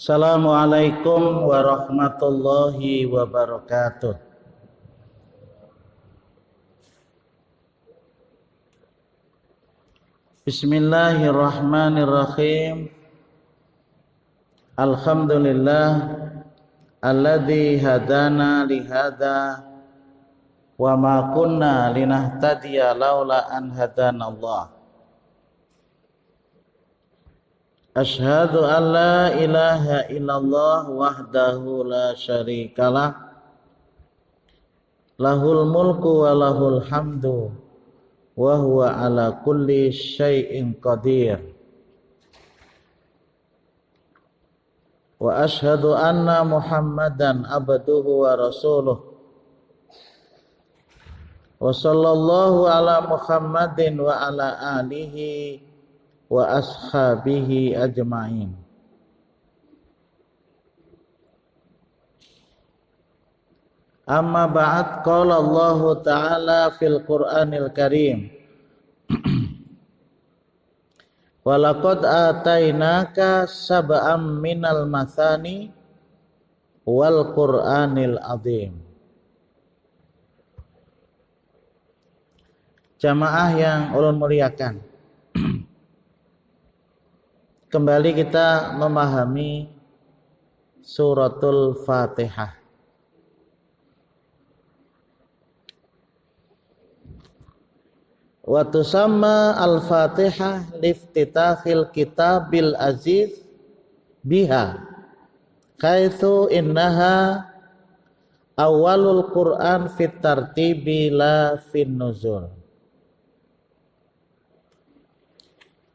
Assalamualaikum warahmatullahi wabarakatuh. Bismillahirrahmanirrahim. Alhamdulillah alladzi hadana lihada wa ma kunna linahtadiya laula an hadanallah. Asyhadu an la ilaha illallah wahdahu la syarikalah lahul mulku wa lahul hamdu wa huwa ala kulli syai'in qadir. Wa asyhadu anna Muhammadan abduhu wa rasuluh. Wa sallallahu ala Muhammadin wa ala alihi wa ashabihi ajma'in. Amma ba'd, qala Allah ta'ala fil Qur'anil Karim wa laqad atainaka sab'am minal mathani wal Qur'anil azim. Jamaah yang ulun muliakan, kembali kita memahami suratul Fatihah. Wa tusamma al-Fatihah liftitahil kitabil aziz biha kaitsu innaha awalul Qur'an fit tartibi la fin nuzul.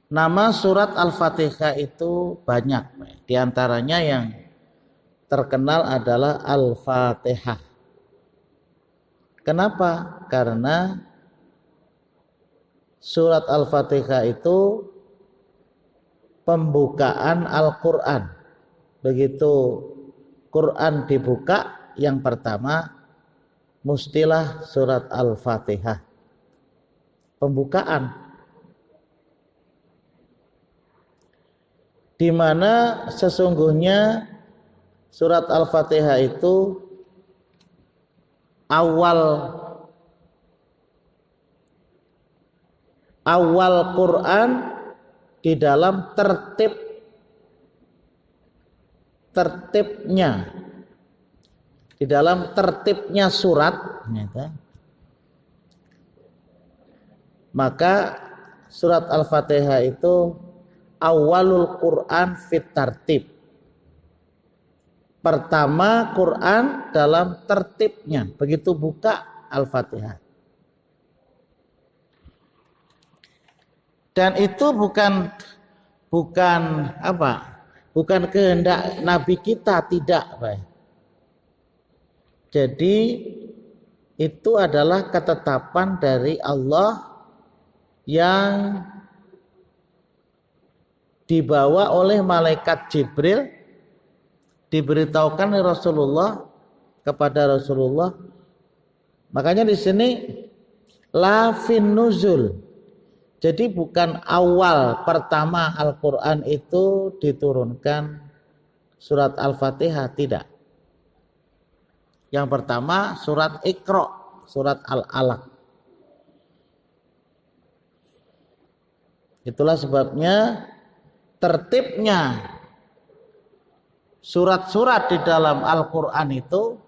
Nama surat Al-Fatihah itu banyak, di antaranya yang terkenal adalah Al-Fatihah. Kenapa? Karena surat Al-Fatihah itu pembukaan Al-Quran. Begitu Quran dibuka, yang pertama mustilah surat Al-Fatihah, pembukaan, di mana sesungguhnya surat Al-Fatihah itu awal Quran di dalam tertibnya surat. Maka surat Al-Fatihah itu awalul Quran fit tartib, pertama Quran dalam tertibnya. Begitu buka Al-Fatihah, dan itu bukan kehendak Nabi kita, tidak, Pak. Jadi itu adalah ketetapan dari Allah yang dibawa oleh malaikat Jibril, diberitahukan oleh Rasulullah kepada Rasulullah. Makanya di sini la fin nuzul. Jadi bukan awal pertama Al-Quran itu diturunkan surat Al-Fatihah, tidak. Yang pertama surat Iqra, surat Al-Alaq. Itulah sebabnya tertibnya surat-surat di dalam Al-Quran itu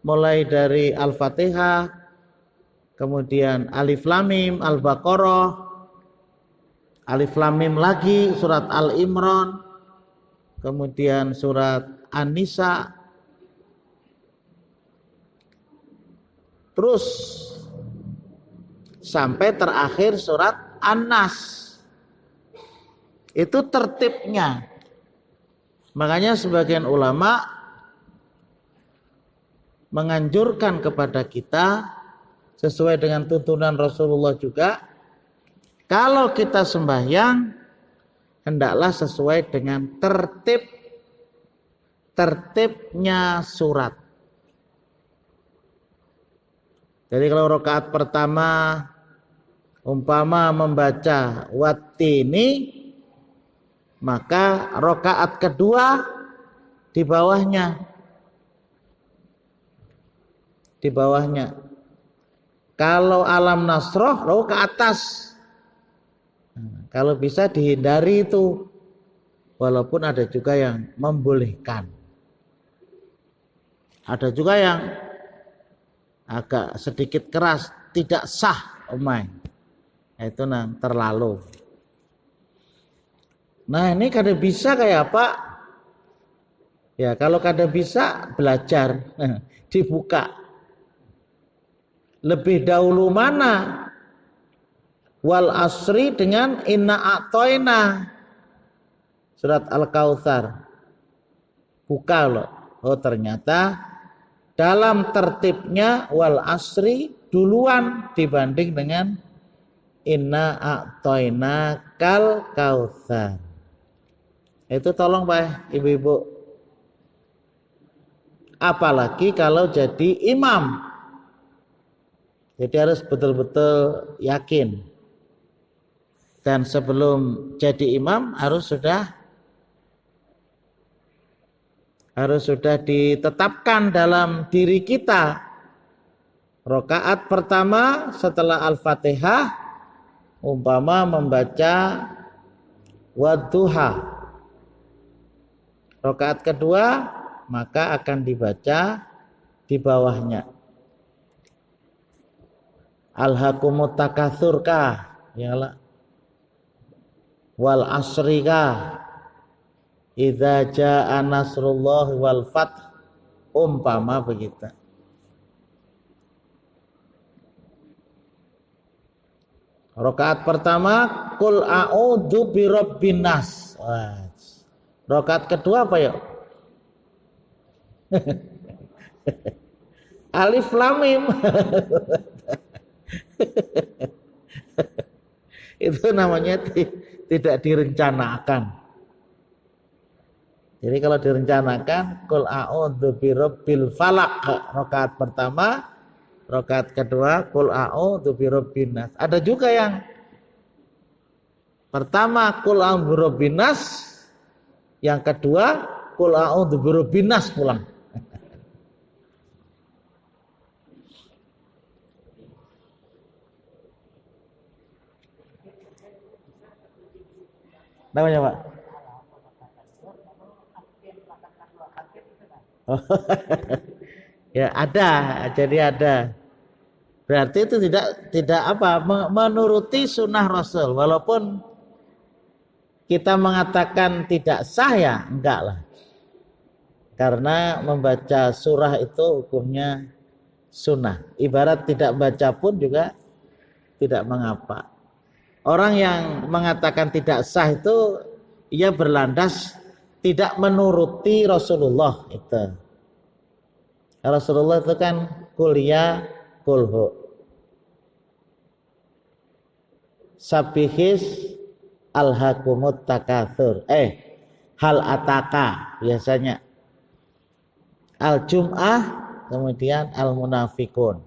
mulai dari Al-Fatihah, kemudian Alif Lam Mim, Al-Baqarah, Alif Lam Mim lagi, surat Al-Imran, kemudian surat An-Nisa, terus sampai terakhir surat An-Nas. Itu tertibnya. Makanya sebagian ulama menganjurkan kepada kita, sesuai dengan tuntunan Rasulullah juga, kalau kita sembahyang hendaklah sesuai dengan tertibnya surat. Jadi kalau rakaat pertama umpama membaca wattini, maka rakaat kedua di bawahnya. Di bawahnya. Kalau alam nasroh lalu ke atas. Kalau bisa dihindari itu. Walaupun ada juga yang membolehkan. Ada juga yang agak sedikit keras, tidak sah umay. Itu terlalu. Nah ini kada bisa kayak apa? Ya kalau kada bisa belajar, dibuka. Lebih dahulu mana? Wal asri dengan inna a'toina. Surat Al-Kautsar. Buka loh. Oh ternyata dalam tertibnya wal asri duluan dibanding dengan inna a'toina kal kautsar. Itu tolong Pak Ibu-ibu. Apalagi kalau jadi imam. Jadi harus betul-betul yakin. Dan sebelum jadi imam harus sudah ditetapkan dalam diri kita. Rakaat pertama setelah Al-Fatihah umpama membaca wadduha. Rakaat kedua maka akan dibaca di bawahnya. Alhaakumut takatsur kah? Yalah. Wal asri kah? Idza jaa nasrullah wal fath, umpama begitu. Rakaat pertama qul a'udzu birabbin nas. Rakaat kedua apa ya? Alif lam mim. Itu namanya tidak direncanakan. Jadi kalau direncanakan qul a'udzu birabbil falaq rakaat pertama, rakaat kedua qul a'udzu birabbin nas. Ada juga yang pertama qul a'udzu birabbin nas, yang kedua qul a'udzu birabbin nas pulang. Namanya Pak? Oh, ya ada, jadi ada. Berarti itu tidak apa menuruti sunnah Rasul. Walaupun kita mengatakan tidak sah ya enggak lah. Karena membaca surah itu hukumnya sunnah. Ibarat tidak baca pun juga tidak mengapa. Orang yang mengatakan tidak sah itu ia berlandas tidak menuruti Rasulullah itu. Rasulullah itu kan kuliah kulhu. Sabihis alhaakumut takatsur. Hal ataka biasanya. Al-Jum'ah kemudian al-munafikun.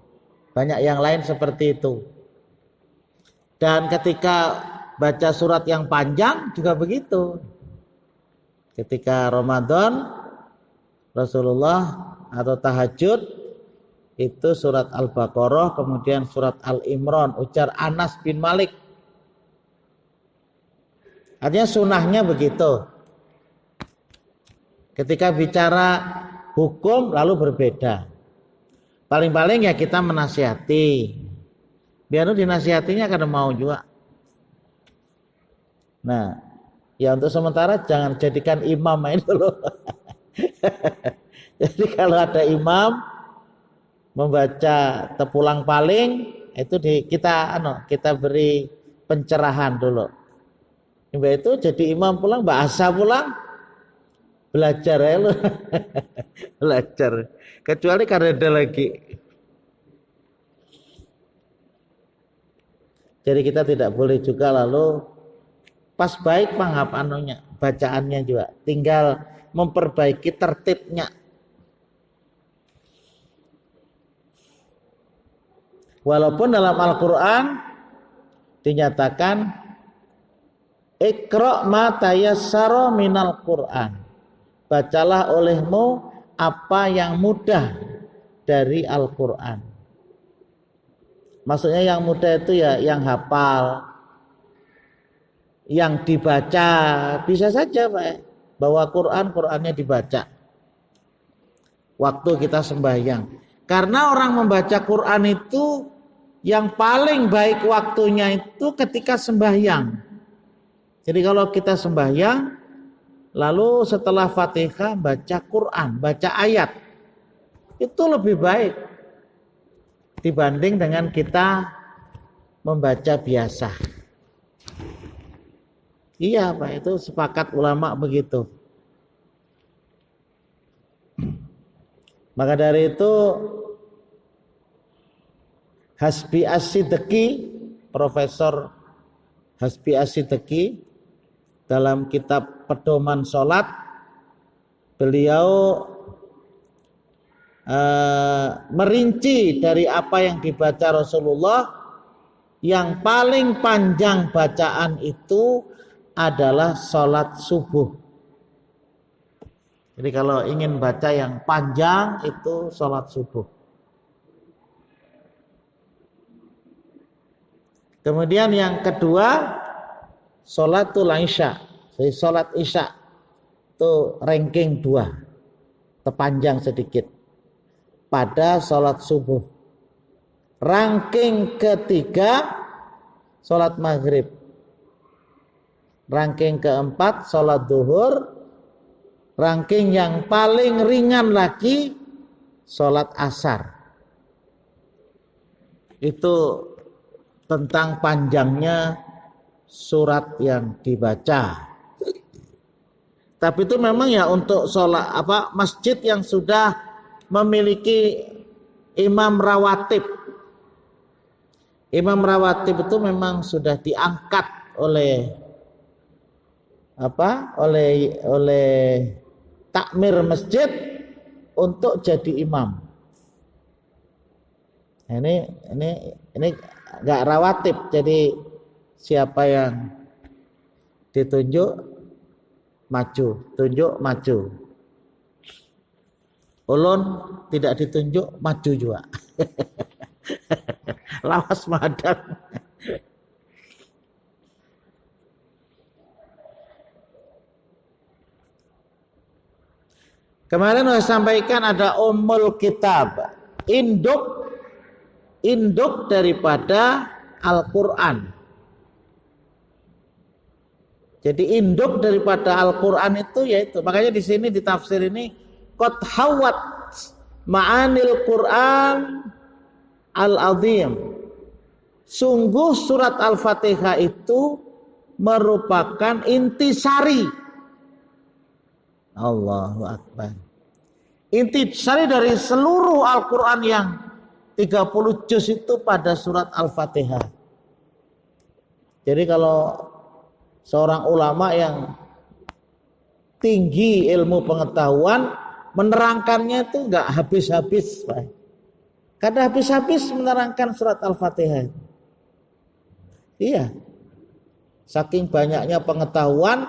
Banyak yang lain seperti itu. Dan ketika baca surat yang panjang juga begitu. Ketika Ramadan Rasulullah atau tahajud itu surat Al-Baqarah, kemudian surat Al-Imran, ujar Anas bin Malik. Artinya sunahnya begitu. Ketika bicara hukum lalu berbeda. Paling-paling ya kita menasihati. Biar dinasihatinya karena mau juga. Nah, ya untuk sementara jangan jadikan imam ini dulu. Jadi kalau ada imam membaca tepulang paling itu kita beri pencerahan dulu. Mbak itu jadi imam pulang, bahasa pulang belajar ya lu. Belajar. Kecuali karena ada lagi. Jadi kita tidak boleh juga lalu pas baik bacaannya juga. Tinggal memperbaiki tertibnya. Walaupun dalam Al-Quran dinyatakan Iqra' ma tayassara minal Qur'an. bacalah olehmu apa yang mudah dari Al-Quran. Maksudnya yang mudah itu ya yang hafal, yang dibaca. Bisa saja Pak, bawa Qurannya dibaca waktu kita sembahyang. Karena orang membaca Quran itu yang paling baik waktunya itu ketika sembahyang. Jadi kalau kita sembahyang lalu setelah Fatihah baca Quran, baca ayat, itu lebih baik dibanding dengan kita membaca biasa. Iya Pak, itu sepakat ulama begitu. Maka dari itu Hasbi As-Siddiqi, Profesor Hasbi As-Siddiqi dalam kitab Pedoman Sholat, beliau merinci dari apa yang dibaca Rasulullah, yang paling panjang bacaan itu adalah sholat subuh. Jadi kalau ingin baca yang panjang itu sholat subuh. Kemudian yang kedua sholatul isya. Jadi sholat isya itu ranking 2, terpanjang sedikit pada sholat subuh. Ranking ketiga sholat maghrib. Ranking keempat sholat duhur. Ranking yang paling ringan lagi sholat asar. Itu tentang panjangnya surat yang dibaca. Tapi itu memang ya untuk sholat masjid yang sudah memiliki imam rawatib. Imam rawatib itu memang sudah diangkat oleh takmir masjid untuk jadi imam. Nah, ini enggak rawatib, jadi siapa yang ditunjuk maju, tunjuk maju. Ulun tidak ditunjuk maju juga. Lawas madang. Kemarin saya sampaikan ada Ummul Kitab, induk daripada Al-Quran. Jadi induk daripada Al-Quran itu yaitu, makanya di sini di tafsir ini qad hawat ma'anil Quran al-azim. Sungguh surat Al-Fatihah itu merupakan intisari. Allahu Akbar. Intisari dari seluruh Al-Quran yang 30 juz itu pada surat Al-Fatihah. Jadi kalau seorang ulama yang tinggi ilmu pengetahuan menerangkannya itu enggak habis-habis, Pak. Karena habis-habis menerangkan surat Al-Fatihah. Iya. Saking banyaknya pengetahuan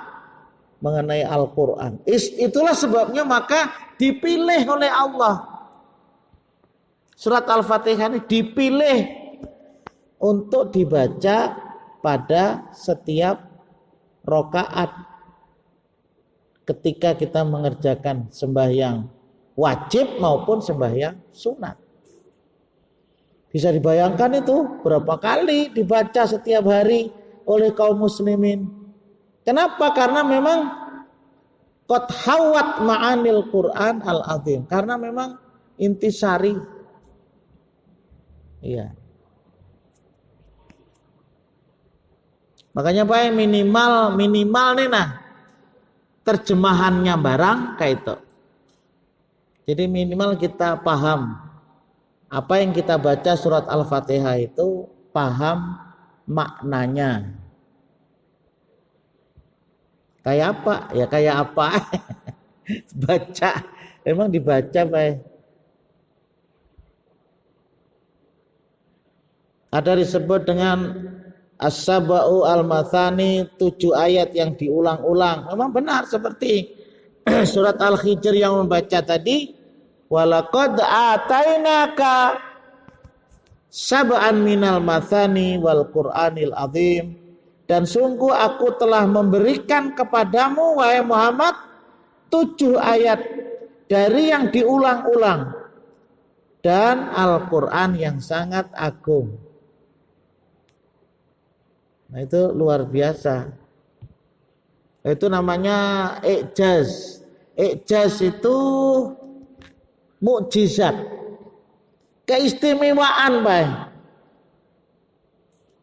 mengenai Al-Quran. Itulah sebabnya maka dipilih oleh Allah. Surat Al-Fatihah ini dipilih untuk dibaca pada setiap rakaat ketika kita mengerjakan sembahyang wajib maupun sembahyang sunat. Bisa dibayangkan itu berapa kali dibaca setiap hari oleh kaum muslimin. Kenapa? Karena memang qad hawat ma'anil Quran al-azim. Karena memang intisari. Iya. Makanya Pak minimal nih nah terjemahannya barang kayak itu. Jadi minimal kita paham apa yang kita baca surat Al-Fatihah itu, paham maknanya. Kayak apa? Ya kayak apa? Baca, emang dibaca Pak. Ada disebut dengan As-Saba'u Al-Mathani, 7 ayat yang diulang-ulang. Memang benar seperti surat Al-Hijr yang membaca tadi, walaqad atainaka sab'an minal mathani wal Qur'anil azim, dan sungguh aku telah memberikan kepadamu wahai Muhammad 7 ayat dari yang diulang-ulang dan Al-Qur'an yang sangat agung. Nah, itu luar biasa. Itu namanya i'jaz. I'jaz itu mukjizat, keistimewaan, Pak.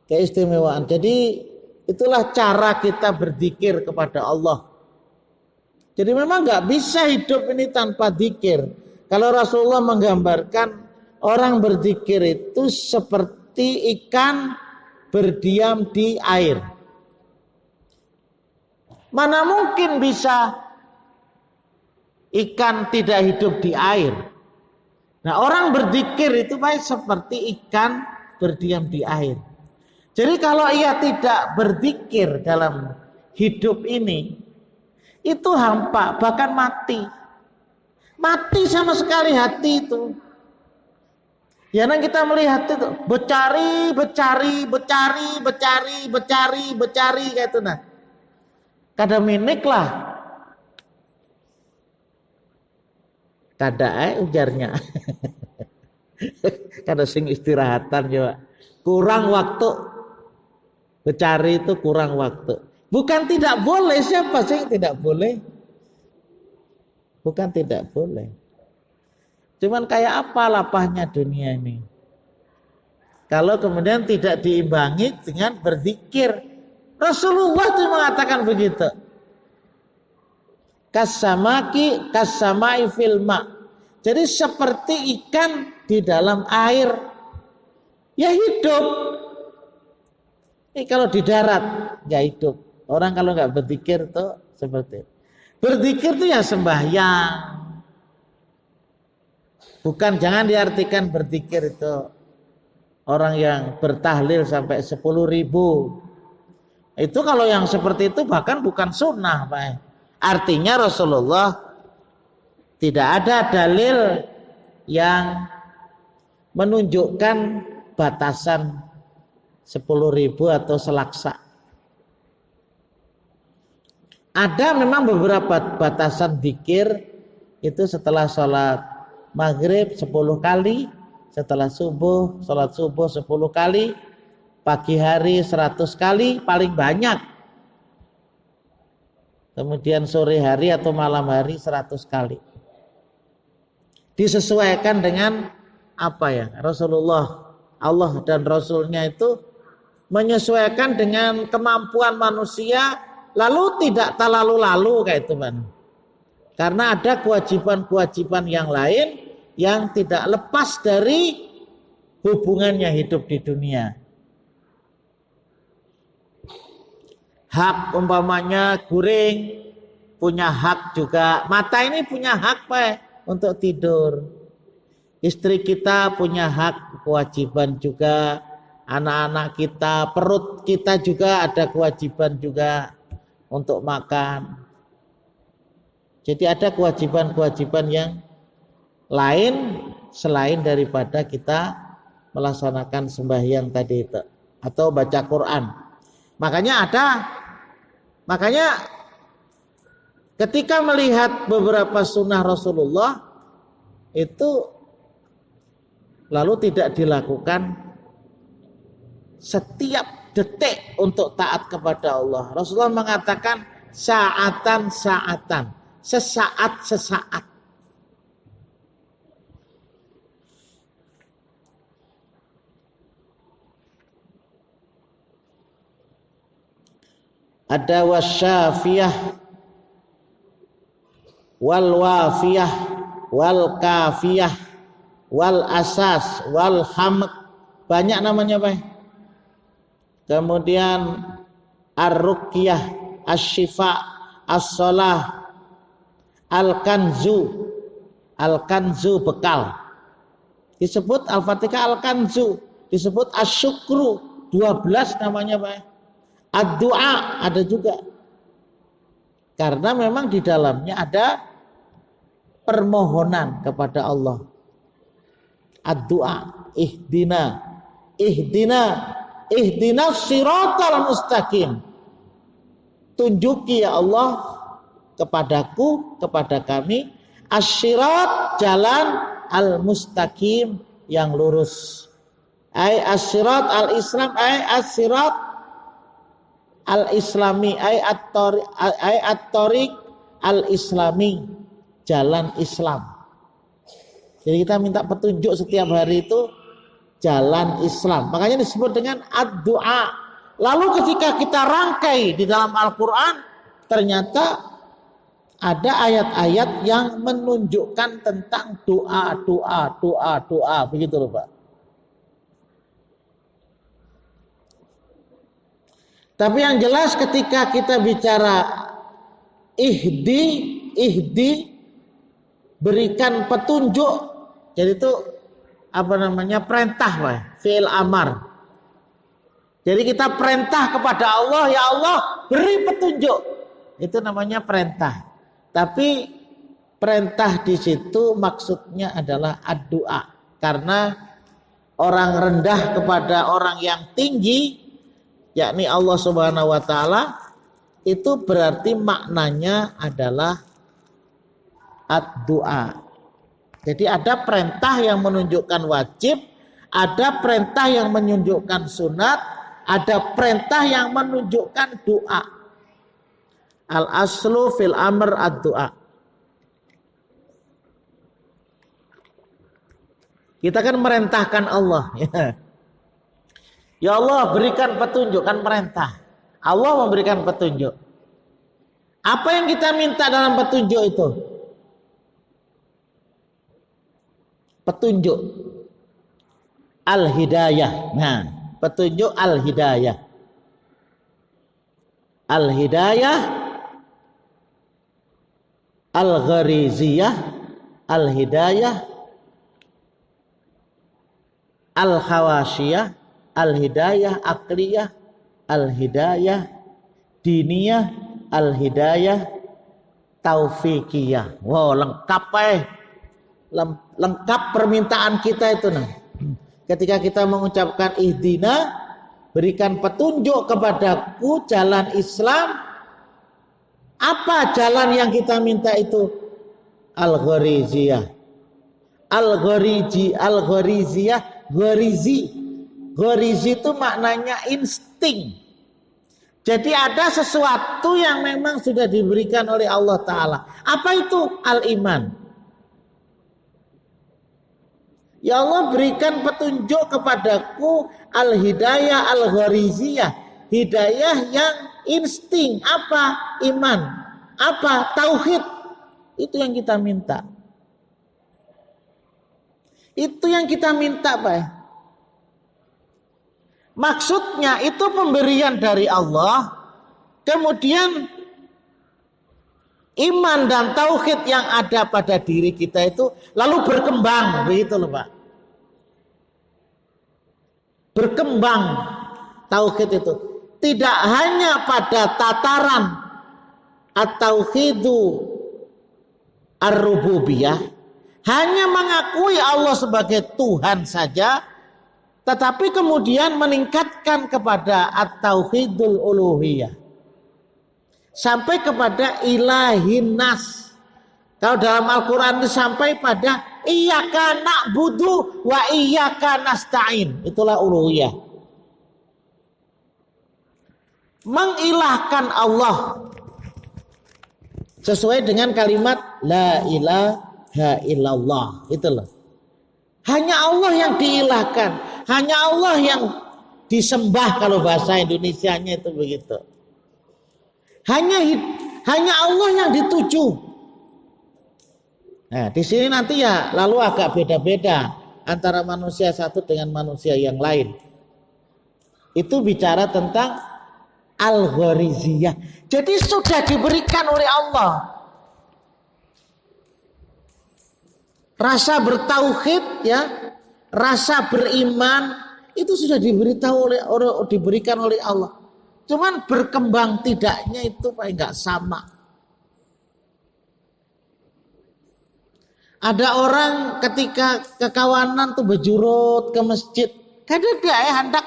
Keistimewaan. Jadi itulah cara kita berzikir kepada Allah. Jadi memang nggak bisa hidup ini tanpa zikir. Kalau Rasulullah menggambarkan orang berzikir itu seperti ikan berdiam di air. Mana mungkin bisa ikan tidak hidup di air? Nah, orang berzikir itu baik seperti ikan berdiam di air. Jadi kalau ia tidak berzikir dalam hidup ini, itu hampa, bahkan mati. Mati sama sekali hati itu. Ya, nah kita melihat itu becari kayak itu nah. Kada minik lah. Kada ujarnya. Kada sing istirahatan juga. Kurang waktu. Becari itu kurang waktu. Bukan tidak boleh, siapa sih yang tidak boleh? Bukan tidak boleh. Cuman kayak apa lapahnya dunia ini? Kalau kemudian tidak diimbangi dengan berzikir. Rasulullah itu mengatakan begitu. Kasamai filma. Jadi seperti ikan di dalam air. Ya hidup. Ini kalau di darat nggak hidup. Orang kalau nggak berzikir tuh seperti itu. Berzikir tuh ya sembahyang. Bukan, jangan diartikan berzikir itu orang yang bertahlil sampai 10.000. Itu kalau yang seperti itu bahkan bukan sunnah, Pak. Artinya Rasulullah tidak ada dalil yang menunjukkan batasan 10.000 atau selaksa. Ada memang beberapa batasan zikir itu setelah sholat maghrib 10 kali, setelah subuh, sholat subuh 10 kali, pagi hari 100 kali paling banyak. Kemudian sore hari atau malam hari 100 kali. Disesuaikan dengan apa ya? Rasulullah, Allah dan Rasulnya itu menyesuaikan dengan kemampuan manusia, lalu tidak terlalu-lalu kayak itu, Pak. Karena ada kewajiban-kewajiban yang lain yang tidak lepas dari hubungannya hidup di dunia. Hak umpamanya guring punya hak juga. Mata ini punya hak, Pak, untuk tidur. Istri kita punya hak, kewajiban juga. Anak-anak kita, perut kita juga ada kewajiban juga untuk makan. Jadi ada kewajiban-kewajiban yang lain selain daripada kita melaksanakan sembahyang tadi itu atau baca Quran. Makanya ketika melihat beberapa sunnah Rasulullah itu lalu tidak dilakukan setiap detik untuk taat kepada Allah. Rasulullah mengatakan saatan, sesaat. Ada wasyafiyah, wal wafiyah, wal kafiyah, wal asas, wal hamd. Banyak namanya, Pak. Kemudian ar-ruqyah, asy-syifa, as-shalah, al-kanzu bekal. Disebut Al-Fatihah al-kanzu, disebut asyukru 12 namanya, Pak. Ad-du'a ada juga. Karena memang di dalamnya ada permohonan kepada Allah. Ad-du'a, ihdinas siratal mustaqim. Tunjuki ya Allah kepadaku, kepada kami, asyirat, jalan al-mustaqim, yang lurus. Ay asyirat al-islam, ay asyirat al-islami, ay at-tariq al-islami, jalan Islam. Jadi kita minta petunjuk setiap hari itu jalan Islam. Makanya disebut dengan ad-du'a. Lalu ketika kita rangkai di dalam Al-Quran, ternyata ada ayat-ayat yang menunjukkan tentang doa, begitu loh Pak. Tapi yang jelas ketika kita bicara ihdi, berikan petunjuk, jadi itu perintah Pak, fi'il amar. Jadi kita perintah kepada Allah, ya Allah beri petunjuk, itu namanya perintah. Tapi perintah di situ maksudnya adalah ad-du'a, karena orang rendah kepada orang yang tinggi, yakni Allah Subhanahu wa taala, itu berarti maknanya adalah ad-du'a. Jadi ada perintah yang menunjukkan wajib, ada perintah yang menunjukkan sunat, ada perintah yang menunjukkan doa. Al-aslu fil amr ad-du'a. Kita kan merintahkan Allah. Ya Allah berikan petunjuk, kan perintah. Allah memberikan petunjuk. Apa yang kita minta dalam petunjuk itu? Petunjuk al-hidayah. Nah, petunjuk al-hidayah. Al-hidayah, al-ghariziyah, al-hidayah, al-khawasiyah, al-hidayah akliyah, al-hidayah diniyah, al-hidayah taufikiyah. Wow, lengkap lengkap permintaan kita itu. Nah, ketika kita mengucapkan ihdina, berikan petunjuk kepadaku jalan Islam. Apa jalan yang kita minta itu? Al-ghariziyah. Al-ghariziyah, gharizi itu maknanya insting. Jadi ada sesuatu yang memang sudah diberikan oleh Allah Ta'ala. Apa itu? Al-iman. Ya Allah berikan petunjuk kepadaku al-hidayah al-ghariziyah. Hidayah yang insting. Apa? Iman. Apa? Tauhid. Itu yang kita minta. Itu yang kita minta Pak. Maksudnya itu pemberian dari Allah. Kemudian iman dan tauhid yang ada pada diri kita itu lalu berkembang, begitu loh Pak. Berkembang tauhid itu tidak hanya pada tataran at-tauhidu ar-rububiyah, hanya mengakui Allah sebagai Tuhan saja, tetapi kemudian meningkatkan kepada at-tauhidul uluhiyah sampai kepada ilahin nas. Kalau dalam Al-Quran itu sampai pada iyyaka na'budu wa iyyaka nasta'in, itulah uluhiyah. Mengilahkan Allah sesuai dengan kalimat la ilaha illallah, itulah. Hanya Allah yang diilahkan, hanya Allah yang disembah, kalau bahasa Indonesianya itu begitu. Hanya Allah yang dituju. Nah, di sini nanti ya lalu agak beda-beda antara manusia satu dengan manusia yang lain. Itu bicara tentang al-ghariziyah. Jadi sudah diberikan oleh Allah rasa bertauhid, ya, rasa beriman, itu sudah diberikan oleh Allah. Cuman berkembang tidaknya itu Pak enggak sama. Ada orang ketika kekawanan tuh berjurut ke masjid, kadang dia hendak,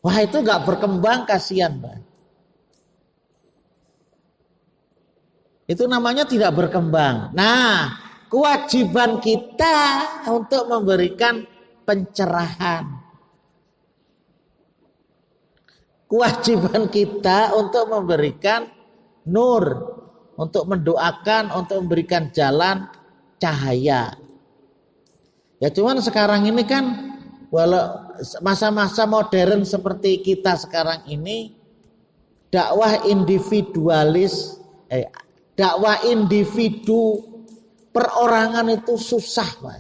wah itu nggak berkembang, kasihan, Pak. Itu namanya tidak berkembang. Nah, kewajiban kita untuk memberikan pencerahan. Kewajiban kita untuk memberikan nur, untuk mendoakan, untuk memberikan jalan cahaya. Ya cuman sekarang ini kan, walau masa-masa modern seperti kita sekarang ini, dakwah individualis, dakwah individu perorangan itu susah, Pak.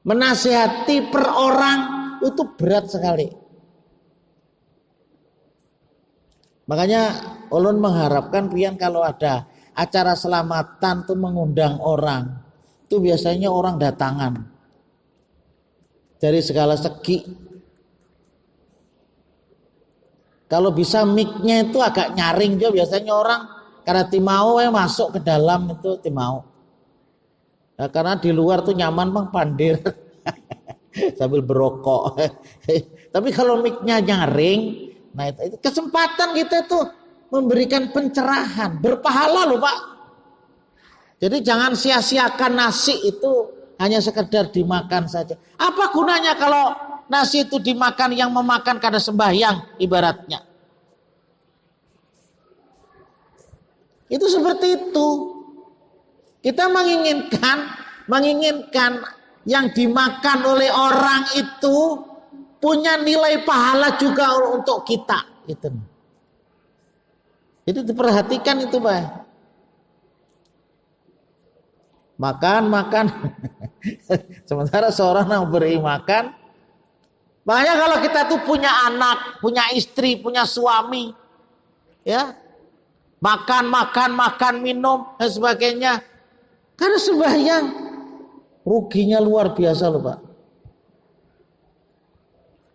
Menasihati per orang itu berat sekali. Makanya ulun mengharapkan pian kalau ada acara selamatan tuh mengundang orang, itu biasanya orang datangan dari segala segi. Kalau bisa mic-nya itu agak nyaring juga, biasanya orang karena timau masuk ke dalam itu timau. Nah, karena di luar tuh nyaman Bang, pandir sambil berokok. Tapi kalau mic-nya nyaring, nah itu kesempatan kita tuh memberikan pencerahan, berpahala loh Pak. Jadi jangan sia-siakan nasi itu hanya sekedar dimakan saja. Apa gunanya kalau nasi itu dimakan yang memakan kada sembahyang ibaratnya? Itu seperti itu. Kita menginginkan yang dimakan oleh orang itu punya nilai pahala juga untuk kita. Gitu. Jadi diperhatikan itu, Pak. Makan. Sementara seorang yang beri makan. Makanya kalau kita tuh punya anak, punya istri, punya suami, ya, makan, minum dan sebagainya, karena sembahyang, ruginya luar biasa loh Pak.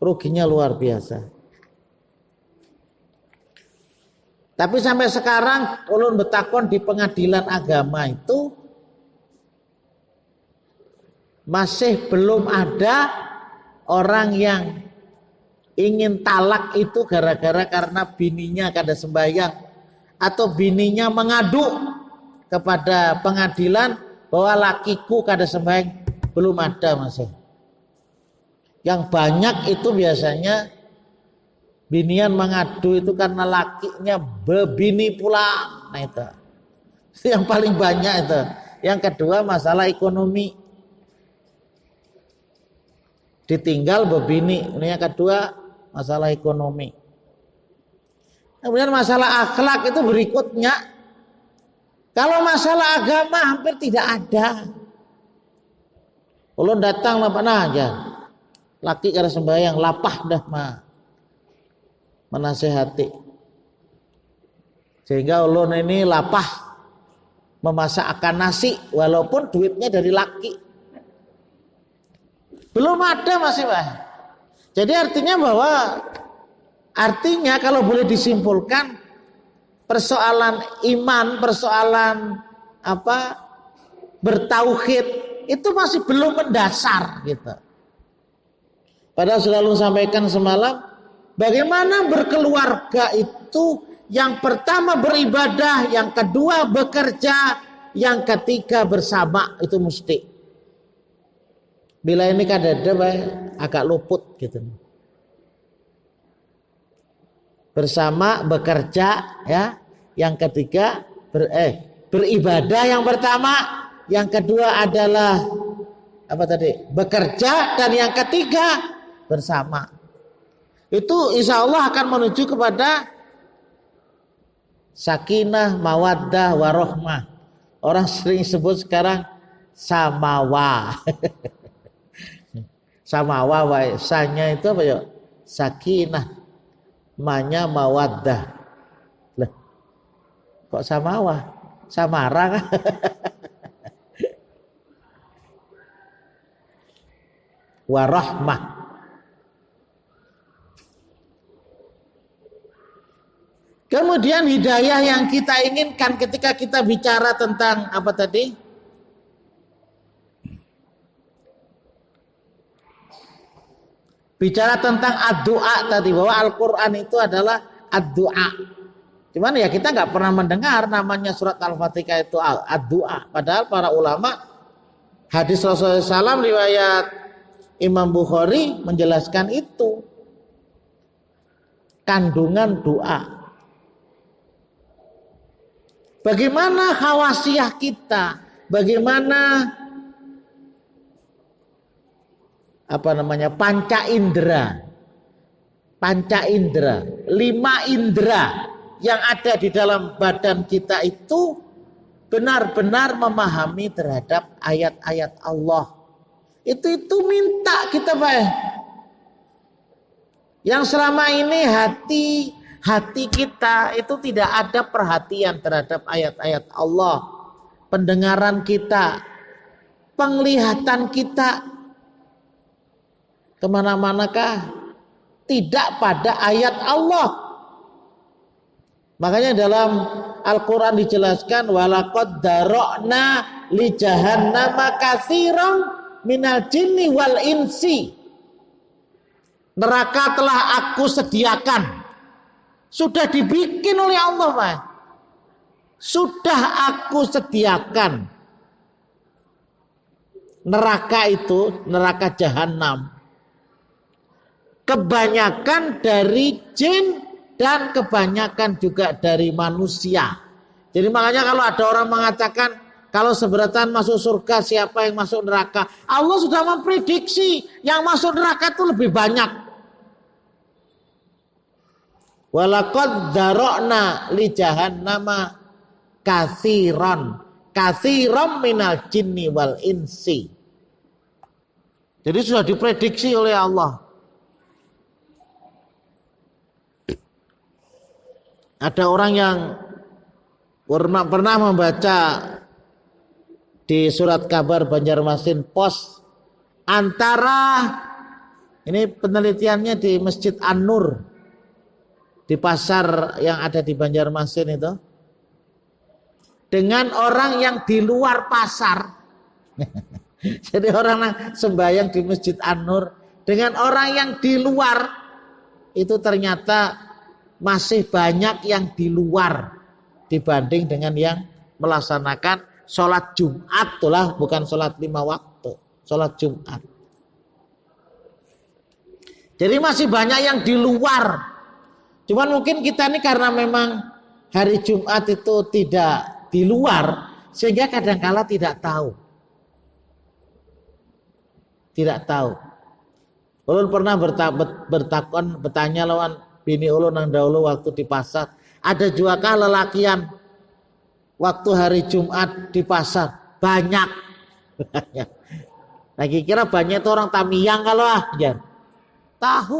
Ruginya luar biasa. Tapi sampai sekarang ulun betakon di pengadilan agama itu masih belum ada orang yang ingin talak itu gara-gara karena bininya kada sembahyang atau bininya mengadu kepada pengadilan bahwa lakiku kada sembahyang, belum ada masih. Yang banyak itu biasanya binian mengadu itu karena lakinya bebini pula. Nah itu yang paling banyak itu. Yang kedua masalah ekonomi, ditinggal bebini. Ini yang kedua masalah ekonomi. Kemudian masalah akhlak itu berikutnya. Kalau masalah agama hampir tidak ada. Ulun datang apa aja, laki kada sembahyang lapah dah mah menasehati. Sehingga ulun ini lapah memasakkan nasi walaupun duitnya dari laki. Belum ada masih Pak. Jadi artinya kalau boleh disimpulkan, persoalan iman, persoalan bertauhid itu masih belum mendasar gitu. Padahal selalu sampaikan semalam, bagaimana berkeluarga itu yang pertama beribadah, yang kedua bekerja, yang ketiga bersama, itu mesti. Bila ini kada ada agak luput gitu. Bersama, bekerja, ya. Yang ketiga beribadah yang pertama, yang kedua adalah bekerja, dan yang ketiga bersama. Itu insya Allah akan menuju kepada sakinah, mawaddah, warohmah. Orang sering sebut sekarang samawa. Samawa, sanya itu apa ya? Sakinah, manya mawaddah. Lah, kok samawa? Samara kan? Warahmah. Kemudian hidayah yang kita inginkan ketika kita bicara tentang apa tadi? Bicara tentang ad-du'a tadi, bahwa Al-Quran itu adalah ad-du'a. Cuman ya kita nggak pernah mendengar namanya surat Al-Fatihah itu ad-du'a. Padahal para ulama hadis Rasulullah SAW riwayat Imam Bukhari menjelaskan itu. Kandungan doa. Bagaimana khawasiyah kita? Bagaimana panca indera, 5 indera yang ada di dalam badan kita itu benar-benar memahami terhadap ayat-ayat Allah. Itu minta kita, Pak. Yang selama ini hati kita itu tidak ada perhatian terhadap ayat-ayat Allah. Pendengaran kita, penglihatan kita kemana-manakah tidak pada ayat Allah. Makanya dalam Al-Quran dijelaskan walaqad darokna li jahannama katsiran minal jinni wal insi. Neraka telah aku sediakan. Sudah dibikin oleh Allah, Pak. Sudah aku sediakan. Neraka itu, neraka jahanam. Kebanyakan dari jin dan kebanyakan juga dari manusia. Jadi makanya kalau ada orang mengatakan kalau seberatan masuk surga siapa yang masuk neraka, Allah sudah memprediksi yang masuk neraka itu lebih banyak. Walaqad dzara'na li jahannama katsiran minal jinni wal insi. Jadi sudah diprediksi oleh Allah. Ada orang yang pernah membaca di surat kabar Banjarmasin Pos, antara ini penelitiannya di Masjid An-Nur di pasar yang ada di Banjarmasin itu, dengan orang yang di luar pasar. Jadi orang yang sembahyang di Masjid An-Nur dengan orang yang di luar itu ternyata masih banyak yang di luar dibanding dengan yang melaksanakan sholat Jumat, itulah bukan sholat 5 waktu, sholat Jumat. Jadi masih banyak yang di luar. Cuman mungkin kita ini karena memang hari Jumat itu tidak di luar, sehingga kadangkala tidak tahu. Tidak tahu. Ulun pernah bertanya lawan bini ulun nang dahulu waktu di pasar, ada juakah lelakian waktu hari Jumat di pasar? Banyak. Lagi kira banyak itu orang Tamiang kalau ya. Tahu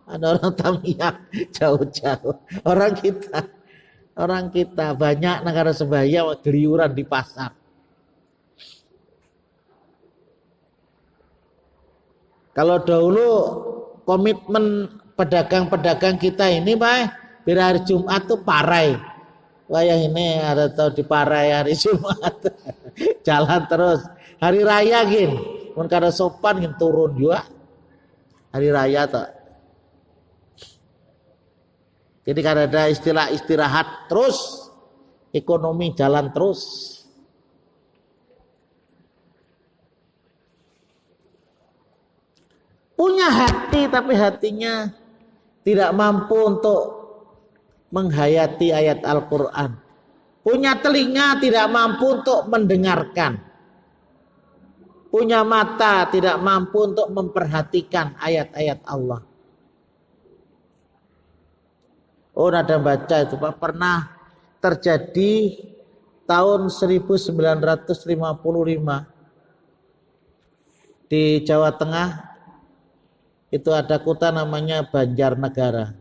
ada orang Tamiang jauh-jauh. Orang kita banyak negara sebaya geliuran di pasar. Kalau dahulu komitmen pedagang-pedagang kita ini, Pak, biar hari Jumat tuh parai. Wah ya ini ada tahu di parai hari Jumat. Jalan terus. Hari raya gin, mun kada sopan gin turun juga. Hari raya tuh. Jadi kada ada istilah istirahat terus, ekonomi jalan terus. Punya hati tapi hatinya tidak mampu untuk menghayati ayat Al-Quran. Punya telinga tidak mampu untuk mendengarkan. Punya mata tidak mampu untuk memperhatikan ayat-ayat Allah. Oh, ada baca itu Pak, pernah terjadi tahun 1955 di Jawa Tengah. Itu ada kota namanya Banjarnegara.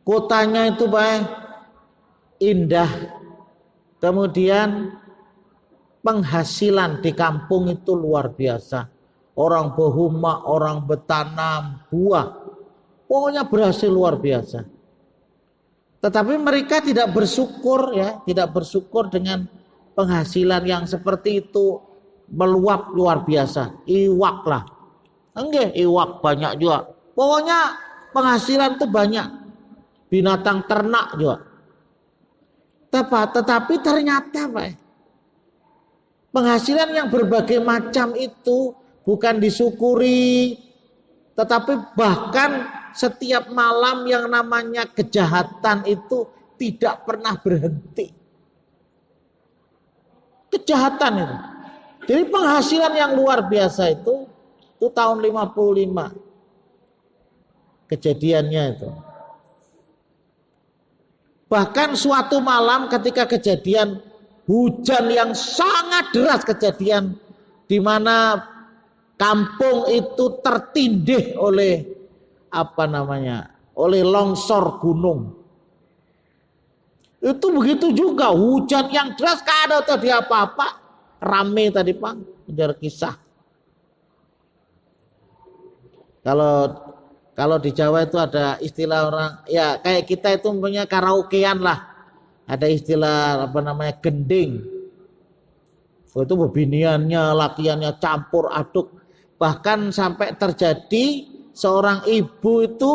Kotanya itu Pak indah. Kemudian penghasilan di kampung itu luar biasa. Orang berhuma, orang bertanam buah. Pokoknya berhasil luar biasa. Tetapi mereka tidak bersyukur ya, tidak bersyukur dengan penghasilan yang seperti itu, meluap luar biasa. Iwak lah. Enggak, iwak banyak juga. Pokoknya penghasilan itu banyak. Binatang ternak juga. Tetapi ternyata Pak, penghasilan yang berbagai macam itu bukan disyukuri, tetapi bahkan setiap malam yang namanya kejahatan itu tidak pernah berhenti. Kejahatan itu. Jadi penghasilan yang luar biasa itu tahun 55. Kejadiannya itu. Bahkan suatu malam ketika kejadian hujan yang sangat deras, kejadian di mana kampung itu tertindih oleh oleh longsor gunung. Itu begitu juga hujan yang deras, kada tadi apa-apa, rame tadi Pak, menjadi kisah. Kalau di Jawa itu ada istilah orang, ya kayak kita itu punya karaokean lah. Ada istilah gending. Itu bebiniannya, lakiannya campur aduk. Bahkan sampai terjadi seorang ibu itu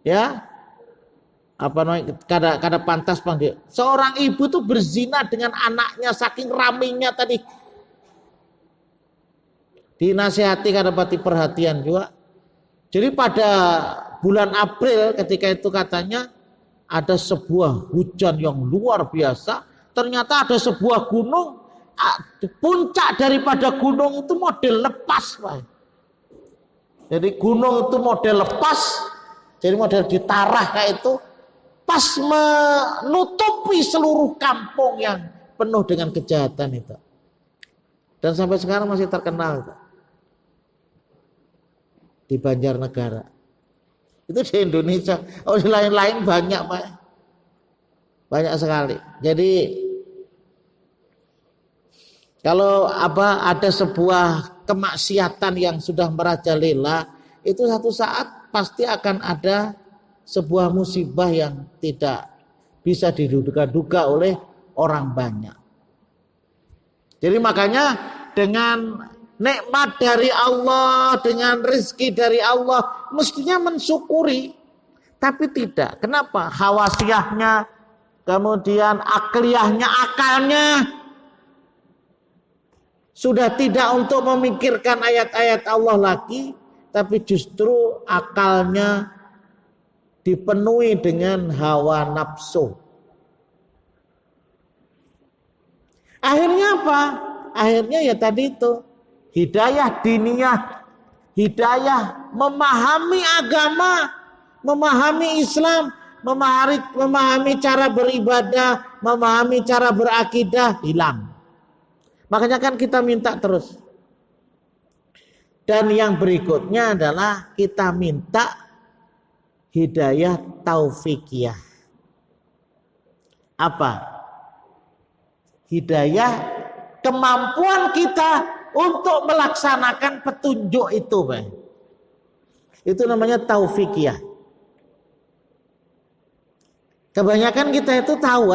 ya kada pantas panggil. Seorang ibu itu berzina dengan anaknya saking ramenya tadi. Dinasihati kada pati perhatian juga. Jadi pada bulan April ketika itu katanya ada sebuah hujan yang luar biasa. Ternyata ada sebuah gunung, puncak daripada gunung itu model lepas Pak. Jadi gunung itu model lepas, jadi model ditarah kayak itu, pas menutupi seluruh kampung yang penuh dengan kejahatan itu. Dan sampai sekarang masih terkenal Pak. Di Banjarnegara. Itu di Indonesia. Oh, di lain-lain banyak Pak. Banyak sekali. Jadi kalau ada sebuah kemaksiatan yang sudah merajalela, itu satu saat pasti akan ada sebuah musibah yang tidak bisa diduga-duga oleh orang banyak. Jadi makanya dengan nikmat dari Allah, dengan rezeki dari Allah, mestinya mensyukuri. Tapi tidak. Kenapa? Hawasiyahnya, kemudian akliyahnya, akalnya sudah tidak untuk memikirkan ayat-ayat Allah lagi, tapi justru akalnya dipenuhi dengan hawa nafsu. Akhirnya apa? Akhirnya ya tadi itu, hidayah diniyah, hidayah memahami agama, memahami Islam, memahami cara beribadah, memahami cara berakidah, hilang. Makanya kan kita minta terus. Dan yang berikutnya adalah kita minta hidayah taufikiyah. Apa? Hidayah kemampuan kita untuk melaksanakan petunjuk itu, Pak. Itu namanya taufikiyah. Kebanyakan kita itu tahu,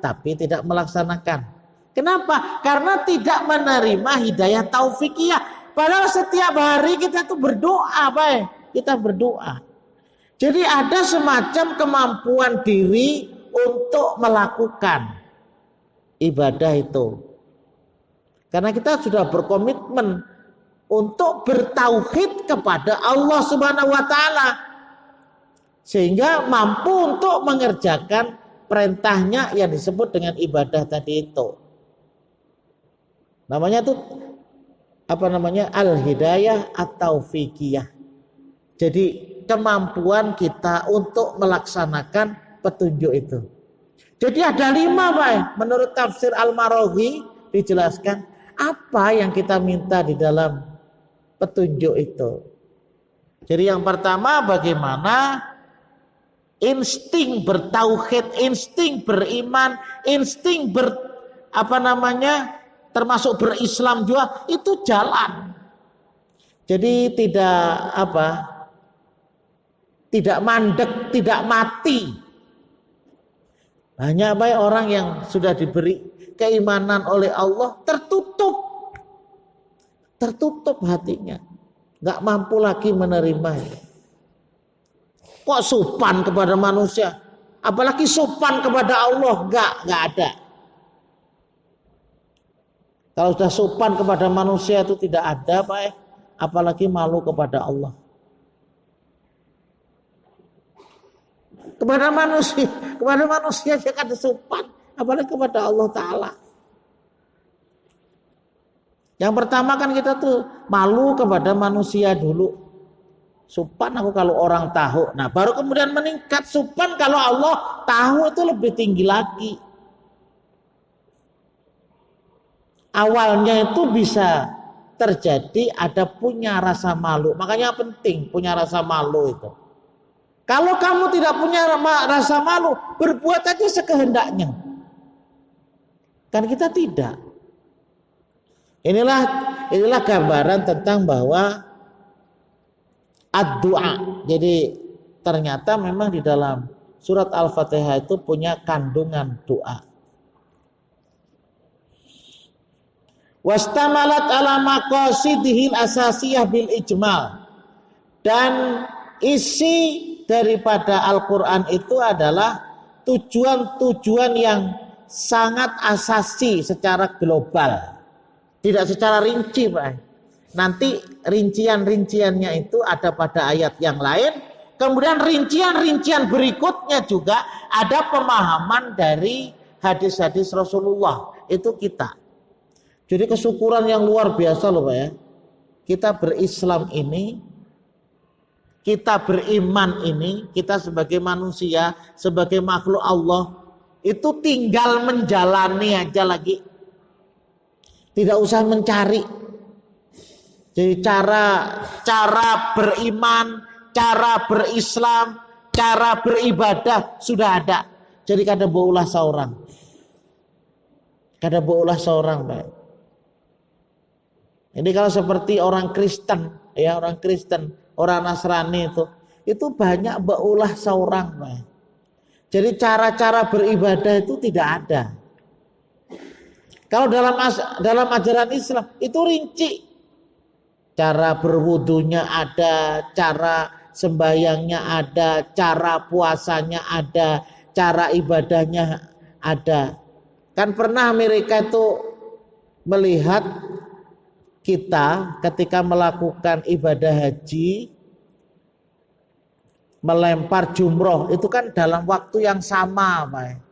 tapi tidak melaksanakan. Kenapa? Karena tidak menerima hidayah taufikiyah. Padahal setiap hari kita tuh berdoa, Pak. Kita berdoa. Jadi ada semacam kemampuan diri untuk melakukan ibadah itu. Karena kita sudah berkomitmen untuk bertauhid kepada Allah Subhanahu wa taala. Sehingga mampu untuk mengerjakan perintahnya yang disebut dengan ibadah tadi itu. Namanya itu al-hidayah atau fikiyah. Jadi kemampuan kita untuk melaksanakan petunjuk itu. Jadi ada 5 Pak. Menurut tafsir Al-Maraghi dijelaskan apa yang kita minta di dalam petunjuk itu. Jadi yang pertama bagaimana insting bertauhid, insting beriman, insting termasuk berislam juga itu jalan. Jadi tidak mandek, tidak mati. Banyak baik orang yang sudah diberi keimanan oleh Allah tertutup hatinya, nggak mampu lagi menerimanya. Kok sopan kepada manusia, apalagi sopan kepada Allah, nggak ada. Kalau sudah sopan kepada manusia itu tidak ada, Pak, apalagi malu kepada Allah. Kepada manusia dia kan sopan, apalagi kepada Allah Ta'ala. Yang pertama kan kita tuh malu kepada manusia dulu. Sopan aku kalau orang tahu. Nah baru kemudian meningkat sopan kalau Allah tahu, itu lebih tinggi lagi. Awalnya itu bisa terjadi ada punya rasa malu. Makanya penting punya rasa malu itu. Kalau kamu tidak punya rasa malu, berbuat aja sekehendaknya. Kan kita tidak. Inilah gambaran tentang bahwa ad-du'a. Jadi ternyata memang di dalam surat Al-Fatihah itu punya kandungan doa. Wastamalat ala maqasidihil asasiyah bil ijmal. Dan isi daripada Al-Quran itu adalah tujuan-tujuan yang sangat asasi secara global. Tidak secara rinci, Pak. Nanti rincian-rinciannya itu ada pada ayat yang lain. Kemudian rincian-rincian berikutnya juga ada pemahaman dari hadis-hadis Rasulullah. Itu kita. Jadi kesyukuran yang luar biasa loh, Pak ya. Kita berislam ini, kita beriman ini, kita sebagai manusia, sebagai makhluk Allah, itu tinggal menjalani aja lagi. Tidak usah mencari. Jadi cara beriman, cara berislam, cara beribadah sudah ada. Jadi kada baulah seorang. Kada baulah seorang, Pak. Ini kalau seperti orang Kristen, ya orang Kristen, orang Nasrani itu banyak baulah seorang, Pak. Jadi cara-cara beribadah itu tidak ada. Kalau dalam ajaran Islam itu rinci. Cara berwudunya ada, cara sembahyangnya ada, cara puasanya ada, cara ibadahnya ada. Kan pernah mereka itu melihat kita ketika melakukan ibadah haji, melempar jumroh, itu kan dalam waktu yang sama, Pak.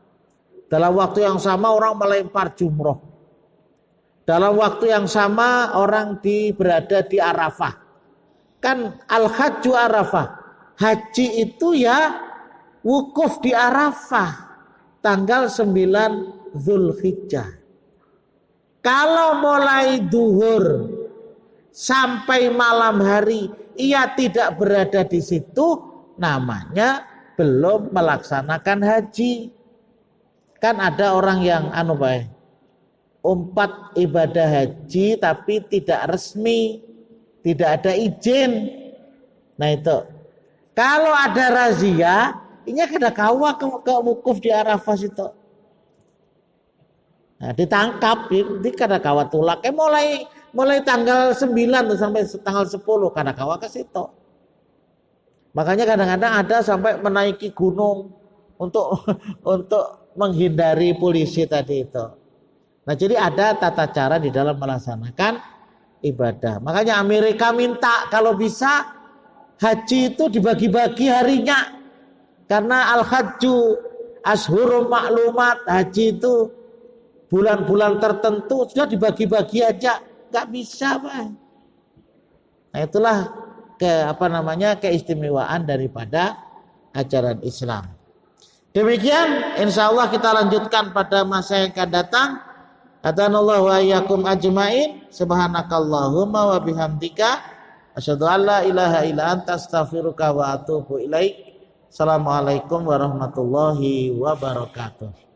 Dalam waktu yang sama orang melempar jumroh. Dalam waktu yang sama orang berada di Arafah. Kan al-hajju Arafah. Haji itu ya wukuf di Arafah. Tanggal 9 Zulhijjah. Kalau mulai duhur sampai malam hari ia tidak berada di situ, namanya belum melaksanakan haji. Kan ada orang yang umpat ibadah haji tapi tidak resmi, tidak ada izin. Nah itu. Kalau ada razia, ini kada kawa ke wukuf di Arafah itu. Nah, ditangkap, ini kada kawa tulak. Mulai tanggal 9 sampai tanggal 10 kada kawa ke situ. Makanya kadang-kadang ada sampai menaiki gunung untuk menghindari polisi tadi itu. Nah, jadi ada tata cara di dalam melaksanakan ibadah. Makanya Amerika minta kalau bisa haji itu dibagi-bagi harinya. Karena al-hajju ashhurum ma'lumat, haji itu bulan-bulan tertentu sudah dibagi-bagi aja, nggak bisa, Pak. Nah, itulah keistimewaan daripada ajaran Islam. Demikian, insya Allah kita lanjutkan pada masa yang akan datang. Atanallahu wa iyyakum ajmain. Subhanakallahumma wa bihamdika asyhadu an la ilaha illa anta astaghfiruka wa atubu ilaik. Assalamualaikum warahmatullahi wabarakatuh.